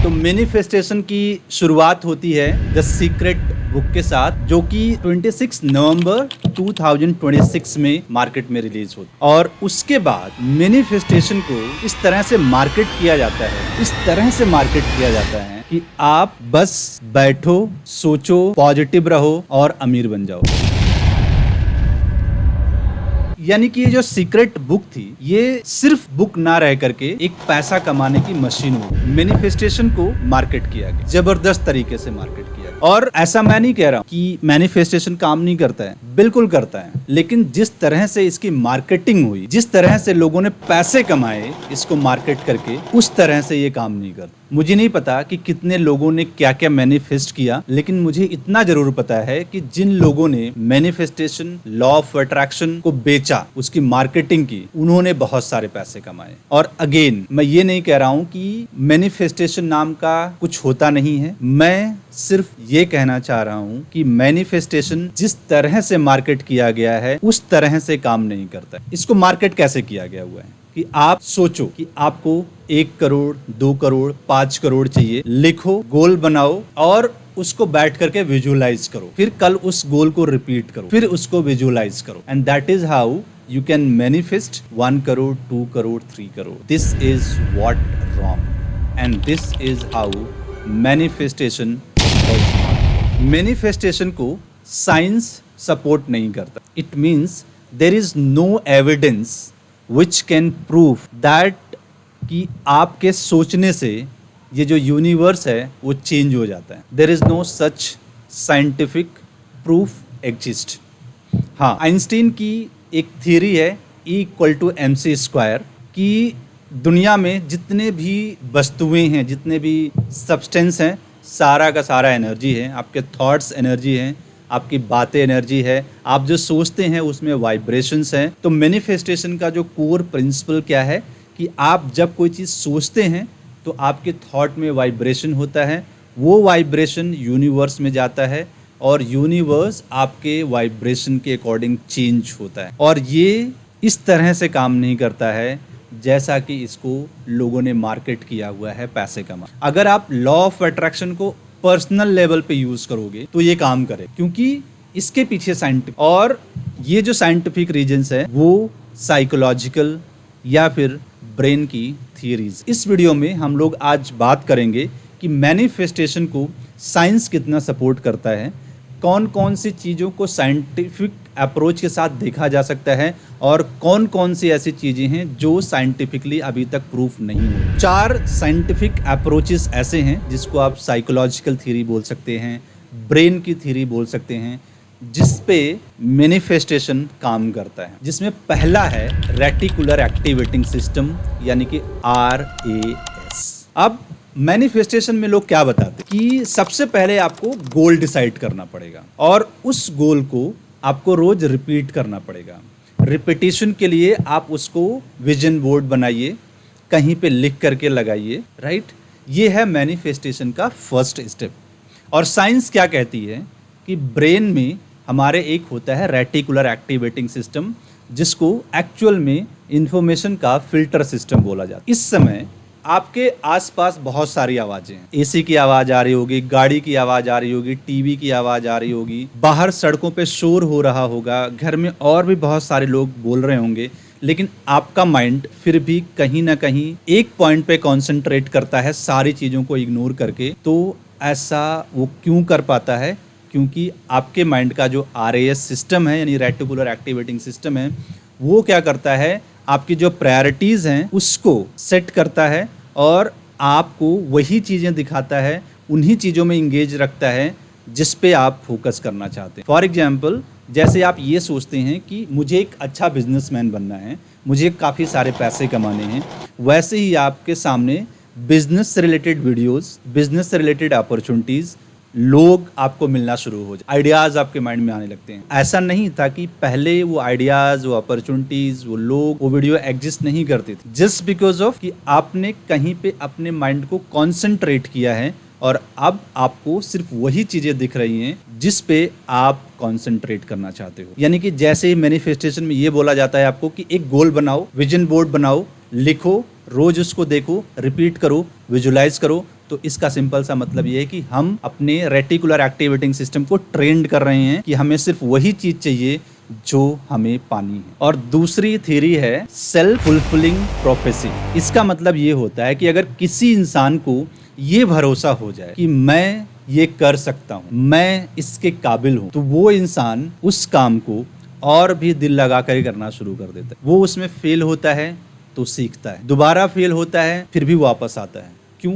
तो मैनिफेस्टेशन की शुरुआत होती है द सीक्रेट बुक के साथ, जो कि 26 नवंबर 2026 में मार्केट में रिलीज होती है। और उसके बाद मैनिफेस्टेशन को इस तरह से मार्केट किया जाता है कि आप बस बैठो, सोचो, पॉजिटिव रहो और अमीर बन जाओ। यानी कि ये जो सीक्रेट बुक थी, ये सिर्फ बुक ना रह करके एक पैसा कमाने की मशीन हो। मैनिफेस्टेशन को मार्केट किया गया, जबरदस्त तरीके से मार्केट किया गया। और ऐसा मैं नहीं कह रहा हूं कि मैनिफेस्टेशन काम नहीं करता है, बिल्कुल करता है। लेकिन जिस तरह से इसकी मार्केटिंग हुई, जिस तरह से लोगों ने पैसे कमाए इसको मार्केट करके, उस तरह से ये काम नहीं करता। मुझे नहीं पता कि कितने लोगों ने क्या क्या मैनिफेस्ट किया, लेकिन मुझे इतना जरूर पता है कि जिन लोगों ने मैनिफेस्टेशन, लॉ ऑफ अट्रैक्शन को बेचा, उसकी मार्केटिंग की, उन्होंने बहुत सारे पैसे कमाए। और अगेन मैं ये नहीं कह रहा हूं कि मैनिफेस्टेशन नाम का कुछ होता नहीं है। मैं सिर्फ ये कहना चाह रहा हूं कि मैनिफेस्टेशन जिस तरह से मार्केट किया गया है उस तरह से काम नहीं करता। इसको मार्केट कैसे किया गया हुआ है कि आप सोचो कि आपको 1 करोड़, 2 करोड़, 5 करोड़ चाहिए, लिखो, गोल बनाओ और उसको बैठ करके विजुअलाइज करो, फिर कल उस गोल को रिपीट करो, फिर उसको विजुअलाइज करो, and that is how you can manifest 1 crore, 2 crore, 3 crore. This is what wrong, and this is how manifestation was not. Manifestation को साइंस सपोर्ट नहीं करता. It means there is no evidence which can prove that कि आपके सोचने से ये जो universe है वो चेंज हो जाता है. There is no such scientific proof exist. हाँ, आइंस्टीन की एक थियरी है E=mc², कि दुनिया में जितने भी वस्तुएं हैं, जितने भी सब्सटेंस हैं, सारा का सारा एनर्जी है। आपके थॉट्स एनर्जी हैं, आपकी बातें एनर्जी है, आप जो सोचते हैं उसमें वाइब्रेशंस हैं। तो मैनिफेस्टेशन का जो कोर प्रिंसिपल क्या है कि आप जब कोई चीज़ सोचते हैं तो आपके थॉट में वाइब्रेशन होता है, वो वाइब्रेशन यूनिवर्स में जाता है और यूनिवर्स आपके वाइब्रेशन के अकॉर्डिंग चेंज होता है। और ये इस तरह से काम नहीं करता है जैसा कि इसको लोगों ने मार्केट किया हुआ है पैसे कमा। अगर आप लॉ ऑफ अट्रैक्शन को पर्सनल लेवल पे यूज करोगे तो ये काम करे, क्योंकि इसके पीछे साइंटिफिक, और ये जो साइंटिफिक रीजंस है वो साइकोलॉजिकल या फिर ब्रेन की थियरीज। इस वीडियो में हम लोग आज बात करेंगे कि मैनिफेस्टेशन को साइंस कितना सपोर्ट करता है, कौन कौन सी चीज़ों को साइंटिफिक अप्रोच के साथ देखा जा सकता है और कौन कौन सी ऐसी चीज़ें हैं जो साइंटिफिकली अभी तक प्रूफ नहीं हुई। 4 साइंटिफिक अप्रोचेस ऐसे हैं जिसको आप साइकोलॉजिकल थ्योरी बोल सकते हैं, ब्रेन की थ्योरी बोल सकते हैं, जिस पे मैनिफेस्टेशन काम करता है। जिसमें पहला है रेटिकुलर एक्टिवेटिंग सिस्टम, यानी कि RAS। अब मैनिफेस्टेशन में लोग क्या बताते हैं कि सबसे पहले आपको गोल डिसाइड करना पड़ेगा और उस गोल को आपको रोज रिपीट करना पड़ेगा। रिपीटिशन के लिए आप उसको विजन बोर्ड बनाइए, कहीं पे लिख करके लगाइए, राइट। ये है मैनिफेस्टेशन का फर्स्ट स्टेप। और साइंस क्या कहती है कि ब्रेन में हमारे एक होता है रेटिकुलर एक्टिवेटिंग सिस्टम, जिसको एक्चुअल में इंफॉर्मेशन का फिल्टर सिस्टम बोला जाता है। इस समय आपके आसपास बहुत सारी आवाज़ें हैं। एसी की आवाज़ आ रही होगी, गाड़ी की आवाज़ आ रही होगी, टीवी की आवाज़ आ रही होगी, बाहर सड़कों पे शोर हो रहा होगा, घर में और भी बहुत सारे लोग बोल रहे होंगे, लेकिन आपका माइंड फिर भी कहीं ना कहीं एक पॉइंट पे कॉन्सेंट्रेट करता है सारी चीज़ों को इग्नोर करके। तो ऐसा वो क्यों कर पाता है? क्योंकि आपके माइंड का जो RAS सिस्टम है, यानी रेटिकुलर एक्टिवेटिंग सिस्टम है, वो क्या करता है, आपकी जो प्रायोरिटीज़ हैं उसको सेट करता है और आपको वही चीज़ें दिखाता है, उन्हीं चीज़ों में इंगेज रखता है जिस पे आप फोकस करना चाहते हैं। फॉर एग्जांपल, जैसे आप ये सोचते हैं कि मुझे एक अच्छा बिजनेसमैन बनना है, मुझे काफ़ी सारे पैसे कमाने हैं, वैसे ही आपके सामने बिजनेस से रिलेटेड वीडियोस, बिजनेस से रिलेटेड अपॉर्चुनिटीज़, लोग आपको मिलना शुरू हो जाए, आइडियाज़ आपके माइंड में आने लगते हैं। ऐसा नहीं था कि पहले वो आइडियाज़, वो अपॉर्चुनिटीज़, वो लोग, वो वीडियो एग्जिस्ट नहीं करते थे, जस्ट बिकॉज ऑफ कि आपने कहीं पे अपने माइंड को कॉन्सेंट्रेट किया है और अब आपको सिर्फ वही चीज़ें दिख रही हैं जिस पे आप कॉन्सेंट्रेट करना चाहते हो। यानी कि जैसे ही मैनिफेस्टेशन में ये बोला जाता है आपको कि एक गोल बनाओ, विजन बोर्ड बनाओ, लिखो, रोज उसको देखो, रिपीट करो, विजुलाइज करो, तो इसका सिंपल सा मतलब ये है कि हम अपने रेटिकुलर एक्टिवेटिंग सिस्टम को ट्रेंड कर रहे हैं कि हमें सिर्फ वही चीज चाहिए जो हमें पानी है। और दूसरी थ्योरी है सेल्फ फुलफिलिंग प्रोफेसी। इसका मतलब ये होता है कि अगर किसी इंसान को ये भरोसा हो जाए कि मैं ये कर सकता हूँ, मैं इसके काबिल हूँ, तो वो इंसान उस काम को और भी दिल लगा कर करना शुरू कर देता है। वो उसमें फेल होता है तो सीखता है, दोबारा फेल होता है फिर भी वापस आता है। क्यों?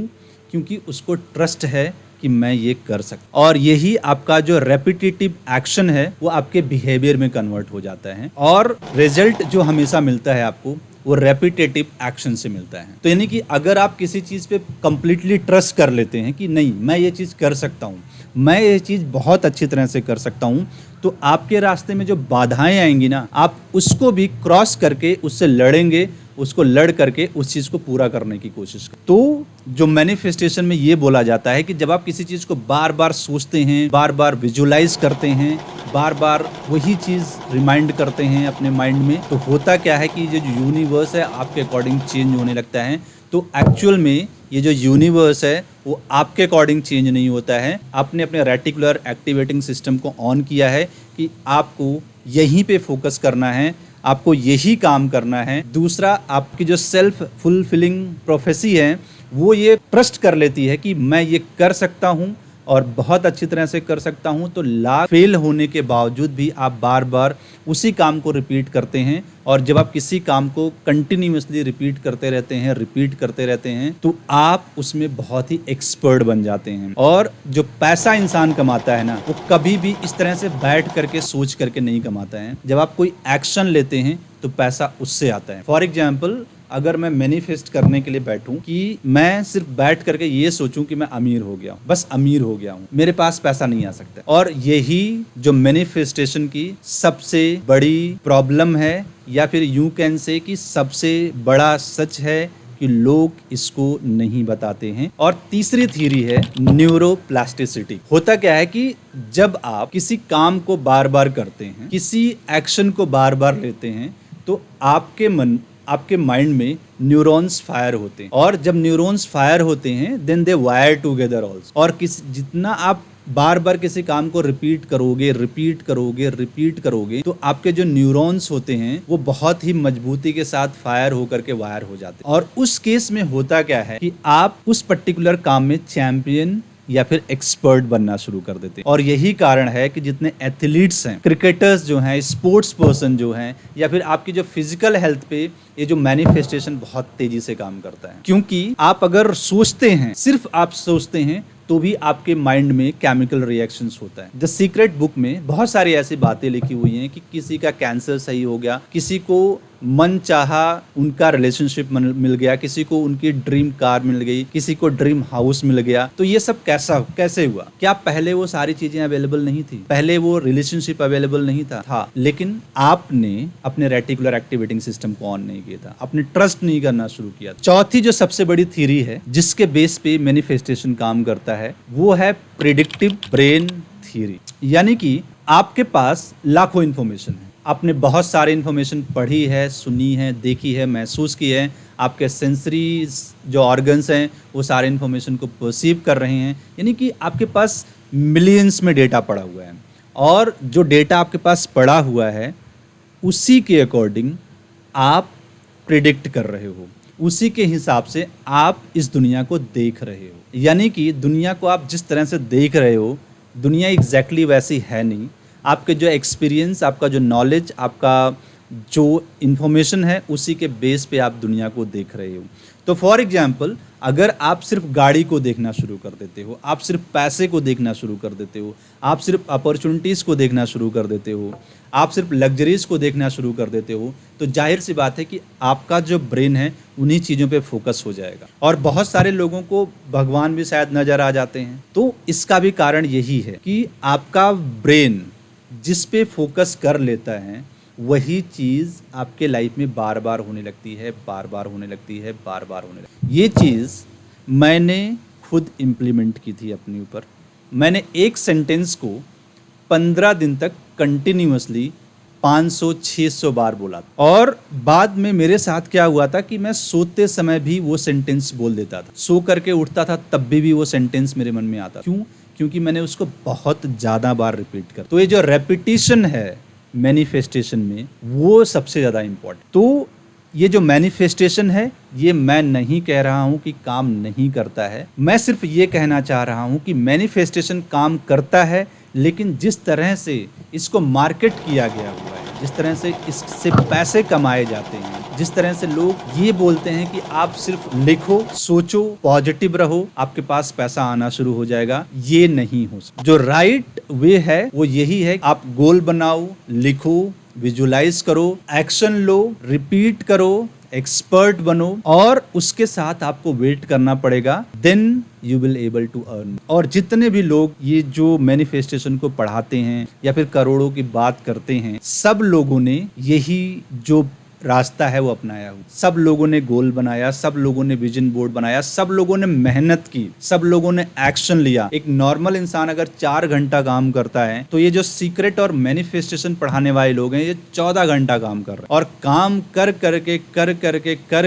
क्योंकि उसको ट्रस्ट है कि मैं ये कर सकता। और यही आपका जो रेपिटेटिव एक्शन है वो आपके बिहेवियर में कन्वर्ट हो जाता है, और रिजल्ट जो हमेशा मिलता है आपको वो रेपिटेटिव एक्शन से मिलता है। तो यानी कि अगर आप किसी चीज़ पे कंप्लीटली ट्रस्ट कर लेते हैं कि नहीं मैं ये चीज़ कर सकता हूँ, मैं ये चीज़ बहुत अच्छी तरह से कर सकता हूँ, तो आपके रास्ते में जो बाधाएं आएंगी ना, आप उसको भी क्रॉस करके उससे लड़ेंगे, उसको लड़ करके उस चीज़ को पूरा करने की कोशिश करें। तो जो मैनिफेस्टेशन में ये बोला जाता है कि जब आप किसी चीज़ को बार बार सोचते हैं, बार बार विजुलाइज करते हैं, बार बार वही चीज़ रिमाइंड करते हैं अपने माइंड में, तो होता क्या है कि जो यूनिवर्स है आपके अकॉर्डिंग चेंज होने लगता है। तो एक्चुअल में ये जो यूनिवर्स है वो आपके अकॉर्डिंग चेंज नहीं होता है। आपने अपने रेटिकुलर एक्टिवेटिंग सिस्टम को ऑन किया है कि आपको यहीं पे फोकस करना है, आपको यही काम करना है। दूसरा, आपकी जो सेल्फ फुलफिलिंग प्रोफेसी है वो ये ट्रस्ट कर लेती है कि मैं ये कर सकता हूँ और बहुत अच्छी तरह से कर सकता हूँ। तो लाख फेल होने के बावजूद भी आप बार बार उसी काम को रिपीट करते हैं, और जब आप किसी काम को कंटिन्यूअसली रिपीट करते रहते हैं तो आप उसमें बहुत ही एक्सपर्ट बन जाते हैं। और जो पैसा इंसान कमाता है ना, वो कभी भी इस तरह से बैठ करके सोच करके नहीं कमाता है। जब आप कोई एक्शन लेते हैं तो पैसा उससे आता है। फॉर एग्जाम्पल, अगर मैं मैनिफेस्ट करने के लिए बैठूं कि मैं सिर्फ बैठ करके ये सोचूं कि मैं अमीर हो गया हूं, बस अमीर हो गया हूं, मेरे पास पैसा नहीं आ सकता, और यही जो मैनिफेस्टेशन की सबसे बड़ी प्रॉब्लम है, या फिर यूं कैन से कि सबसे बड़ा सच है कि लोग इसको नहीं बताते हैं। और तीसरी थ्योरी है न्यूरोप्लास्टिसिटी। होता क्या है कि जब आप किसी काम को बार बार करते हैं, किसी एक्शन को बार बार लेते हैं, तो आपके माइंड में न्यूरॉन्स फायर होते हैं, और जब न्यूरॉन्स फायर होते हैं then they wire together also. और जितना आप बार बार किसी काम को रिपीट करोगे तो आपके जो न्यूरॉन्स होते हैं वो बहुत ही मजबूती के साथ फायर होकर के वायर हो जाते हैं। और उस केस में होता क्या है कि आप उस पर्टिकुलर काम में चैंपियन या फिर एक्सपर्ट बनना शुरू कर देते हैं। और यही कारण है कि जितने एथलीट्स हैं, क्रिकेटर्स जो हैं, स्पोर्ट्स पर्सन जो हैं, या फिर आपकी जो फिजिकल हेल्थ पे ये जो मैनिफेस्टेशन बहुत तेजी से काम करता है। क्योंकि आप अगर सोचते हैं, सिर्फ आप सोचते हैं, तो भी आपके माइंड में केमिकल रिएक्शंस होता है। द सीक्रेट बुक में बहुत सारी ऐसी बातें लिखी हुई हैं कि किसी का कैंसर सही हो गया, किसी को मन चाहा उनका रिलेशनशिप मिल गया, किसी को उनकी ड्रीम कार मिल गई, किसी को ड्रीम हाउस मिल गया। तो ये सब कैसे हुआ? क्या पहले वो सारी चीजें अवेलेबल नहीं थी? पहले वो रिलेशनशिप अवेलेबल नहीं था, लेकिन आपने अपने रेटिकुलर एक्टिवेटिंग सिस्टम को ऑन नहीं किया था, आपने ट्रस्ट नहीं करना शुरू किया। चौथी जो सबसे बड़ी थ्योरी है जिसके बेस पे मैनिफेस्टेशन काम करता है वो है प्रिडिक्टिव ब्रेन थ्योरी। यानी कि आपके पास लाखों इन्फॉर्मेशन है, आपने बहुत सारी इन्फॉर्मेशन पढ़ी है, सुनी है, देखी है, महसूस की है, आपके सेंसरीज जो ऑर्गन्स हैं वो सारे इन्फॉर्मेशन को परसीव कर रहे हैं। यानी कि आपके पास मिलियंस में डेटा पड़ा हुआ है, और जो डेटा आपके पास पड़ा हुआ है उसी के अकॉर्डिंग आप प्रिडिक्ट कर रहे हो, उसी के हिसाब से आप इस दुनिया को देख रहे हो। यानी कि दुनिया को आप जिस तरह से देख रहे हो, दुनिया एग्जैक्टली वैसी है नहीं। आपके जो एक्सपीरियंस, आपका जो नॉलेज, आपका जो इन्फॉर्मेशन है, उसी के बेस पे आप दुनिया को देख रहे हो। तो फॉर एग्जांपल, अगर आप सिर्फ गाड़ी को देखना शुरू कर देते हो, आप सिर्फ पैसे को देखना शुरू कर देते हो, आप सिर्फ अपॉर्चुनिटीज़ को देखना शुरू कर देते हो, आप सिर्फ लग्जरीज को देखना शुरू कर देते हो, तो जाहिर सी बात है कि आपका जो ब्रेन है उन्हीं चीज़ों पे फोकस हो जाएगा। और बहुत सारे लोगों को भगवान भी शायद नज़र आ जाते हैं। तो इसका भी कारण यही है कि आपका ब्रेन जिस पे फोकस कर लेता है वही चीज़ आपके लाइफ में बार बार होने लगती है। ये चीज़ मैंने खुद इम्प्लीमेंट की थी अपने ऊपर। मैंने एक सेंटेंस को 15 दिन तक कंटिन्यूअसली 500-600 बार बोला। और बाद में मेरे साथ क्या हुआ था कि मैं सोते समय भी वो सेंटेंस बोल देता था, सो करके उठता था तब भी वो सेंटेंस मेरे मन में आता। क्यों? क्योंकि मैंने उसको बहुत ज़्यादा बार रिपीट कर। तो ये जो रेपिटेशन है मैनिफेस्टेशन में, वो सबसे ज़्यादा इम्पोर्टेंट। तो ये जो मैनिफेस्टेशन है, ये मैं नहीं कह रहा हूँ कि काम नहीं करता है, मैं सिर्फ ये कहना चाह रहा हूँ कि मैनिफेस्टेशन काम करता है, लेकिन जिस तरह से इसको मार्केट किया गया हुआ है, जिस तरह से इससे पैसे कमाए जाते हैं, जिस तरह से लोग ये बोलते हैं कि आप सिर्फ लिखो, सोचो, पॉजिटिव रहो, आपके पास पैसा आना शुरू हो जाएगा, ये नहीं हो सकता। जो राइट वे है वो यही है, आप गोल बनाओ, लिखो, विजुलाइज करो, एक्शन लो, रिपीट करो, एक्सपर्ट बनो, और उसके साथ आपको वेट करना पड़ेगा, then you will able to earn. और जितने भी लोग ये जो मैनिफेस्टेशन को पढ़ाते हैं या फिर करोड़ों की बात करते हैं, सब लोगों ने यही जो रास्ता है वो अपनाया हुआ। सब लोगों ने गोल बनाया, सब लोगों ने विजन बोर्ड बनाया, सब लोगों ने मेहनत की, सब लोगों ने एक्शन लिया। एक नॉर्मल इंसान अगर 4 घंटा काम करता है, तो ये जो सीक्रेट और मैनिफेस्टेशन पढ़ाने वाले लोग हैं, ये 14 घंटा काम कर रहे हैं। और काम कर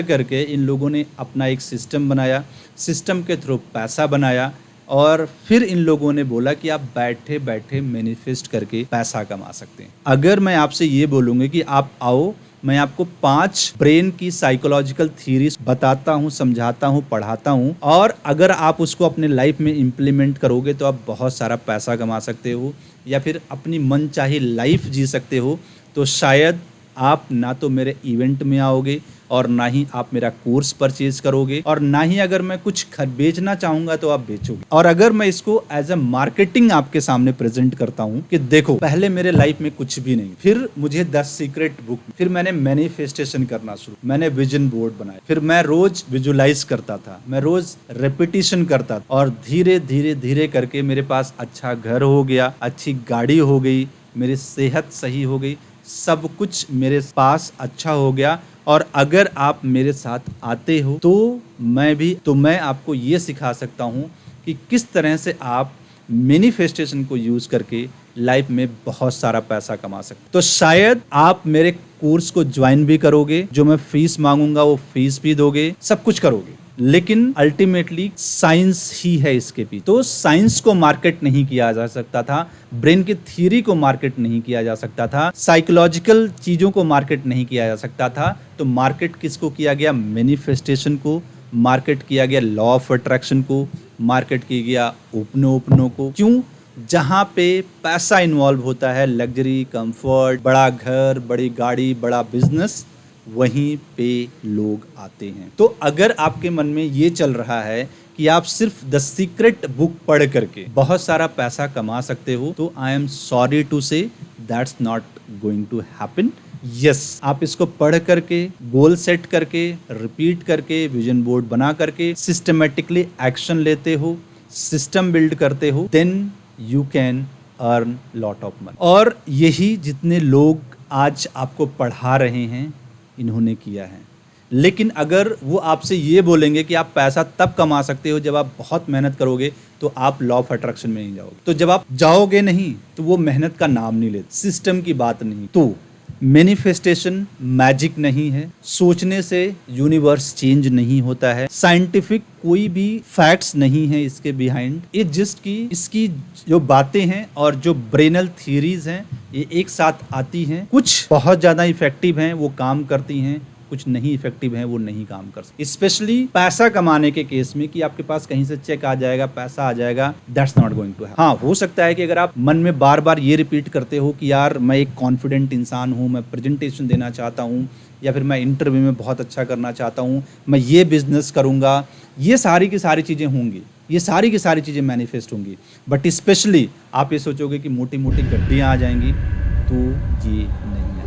करके इन लोगों ने अपना एक सिस्टम बनाया, सिस्टम के थ्रू पैसा बनाया, और फिर इन लोगों ने बोला कि आप बैठे बैठे मैनिफेस्ट करके पैसा कमा सकते हैं। अगर मैं आपसे ये बोलूँगी कि आप आओ, मैं आपको 5 ब्रेन की साइकोलॉजिकल थ्योरीज बताता हूँ, समझाता हूँ, पढ़ाता हूँ, और अगर आप उसको अपने लाइफ में इम्प्लीमेंट करोगे तो आप बहुत सारा पैसा कमा सकते हो या फिर अपनी मनचाही लाइफ जी सकते हो, तो शायद आप ना तो मेरे इवेंट में आओगे, और ना ही आप मेरा कोर्स परचेज करोगे, और ना ही अगर मैं कुछ बेचना चाहूंगा तो आप बेचोगे। और अगर मैं इसको एज ए मार्केटिंग आपके सामने प्रेजेंट करता हूं कि देखो, पहले मेरे लाइफ में कुछ भी नहीं, फिर मुझे 10 सीक्रेट बुक, फिर मैंने मैनिफेस्टेशन करना शुरू, मैंने विजन बोर्ड बनाया, फिर मैं रोज विजुलाइज करता था, मैं रोज रेपिटेशन करता था, और धीरे धीरे धीरे करके मेरे पास अच्छा घर हो गया, अच्छी गाड़ी हो गई, मेरी सेहत सही हो गई, सब कुछ मेरे पास अच्छा हो गया। और अगर आप मेरे साथ आते हो तो मैं आपको ये सिखा सकता हूँ कि किस तरह से आप मैनिफेस्टेशन को यूज करके लाइफ में बहुत सारा पैसा कमा सकते। तो शायद आप मेरे कोर्स को ज्वाइन भी करोगे, जो मैं फीस मांगूंगा वो फीस भी दोगे, सब कुछ करोगे, लेकिन अल्टीमेटली साइंस ही है इसके पीछे। तो साइंस को मार्केट नहीं किया जा सकता था, ब्रेन की थ्योरी को मार्केट नहीं किया जा सकता था, साइकोलॉजिकल चीजों को मार्केट नहीं किया जा सकता था। तो मार्केट किसको किया गया? मैनिफेस्टेशन को मार्केट किया गया, लॉ ऑफ अट्रैक्शन को मार्केट किया गया, ओपनों को। क्यों? जहाँ पे पैसा इन्वॉल्व होता है, लग्जरी, कंफर्ट, बड़ा घर, बड़ी गाड़ी, बड़ा बिजनेस, वहीं पे लोग आते हैं। तो अगर आपके मन में ये चल रहा है कि आप सिर्फ द सीक्रेट बुक पढ़ करके बहुत सारा पैसा कमा सकते हो, तो I am sorry to say that's not going to happen. Yes, आप इसको पढ़ करके, गोल सेट करके, रिपीट करके, विजन बोर्ड बना करके, सिस्टमेटिकली एक्शन लेते हो, सिस्टम बिल्ड करते हो, then you can earn lot of money. और यही जितने लोग आज आपको पढ़ा रहे हैं, इन्होंने किया है। लेकिन अगर वो आपसे ये बोलेंगे कि आप पैसा तब कमा सकते हो जब आप बहुत मेहनत करोगे, तो आप लॉ ऑफ अट्रैक्शन में नहीं जाओगे। तो जब आप जाओगे नहीं, तो वो मेहनत का नाम नहीं लेते, सिस्टम की बात नहीं। तो मैनिफेस्टेशन मैजिक नहीं है, सोचने से यूनिवर्स चेंज नहीं होता है, साइंटिफिक कोई भी फैक्ट्स नहीं है इसके बिहाइंड। ये जस्ट की इसकी जो बातें हैं और जो ब्रेनल थ्योरीज हैं, ये एक साथ आती हैं। कुछ बहुत ज़्यादा इफेक्टिव हैं, वो काम करती हैं, कुछ नहीं इफेक्टिव हैं, वो नहीं काम कर सकते। स्पेशली पैसा कमाने के केस में, कि आपके पास कहीं से चेक आ जाएगा, पैसा आ जाएगा, that's not going to happen. हाँ, हो सकता है कि अगर आप मन में बार बार ये रिपीट करते हो कि यार मैं एक कॉन्फिडेंट इंसान हूँ, मैं प्रेजेंटेशन देना चाहता हूँ, या फिर मैं इंटरव्यू में बहुत अच्छा करना चाहता हूँ, मैं ये बिजनेस करूँगा, ये सारी की सारी चीज़ें होंगी, ये सारी की सारी चीज़ें मैनिफेस्ट होंगी। बट स्पेशली आप ये सोचोगे कि मोटी मोटी गड्डियाँ आ जाएंगी, तो ये नहीं है।